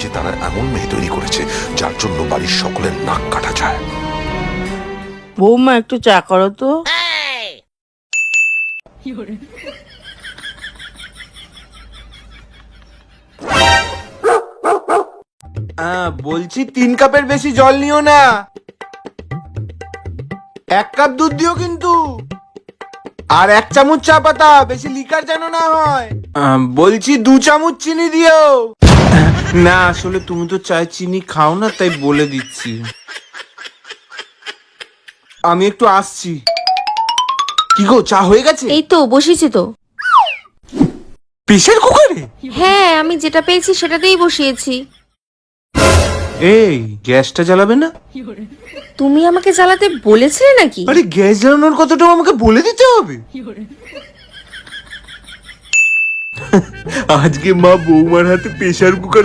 যে তারা এমন মেয়ে তৈরি করেছে যার জন্য বাড়ির সকলের নাক কাটা যায়। বৌমা একটু চা করো তো। বলছি 3 কাপের বেশি জল নিও না, 1 কাপ দুধ দিও কিন্তু, আর 1 চামচ চা পাতা, বেশি লিকার যেন না হয়। বলছি 2 চামচ চিনি দিও। না আসলে তুমি তো চায় চিনি খাও না, তাই বলে দিচ্ছি। আমি একটু আসছি। কি গো, চা হয়ে গেছে? এই তো বসিয়েছি তো। প্রেসার কুকারে? হ্যাঁ, আমি যেটা পেয়েছি সেটাতেই বসিয়েছি। এই গ্যাসটা জ্বালাবে না? তুমি আমাকে জ্বালাতে বলেছিলে নাকি? আরে গ্যাস জ্বালানোর কথাটাও আমাকে বলে দিতে হবে? আজকে মা বৌমার হাতে প্রেসার কুকার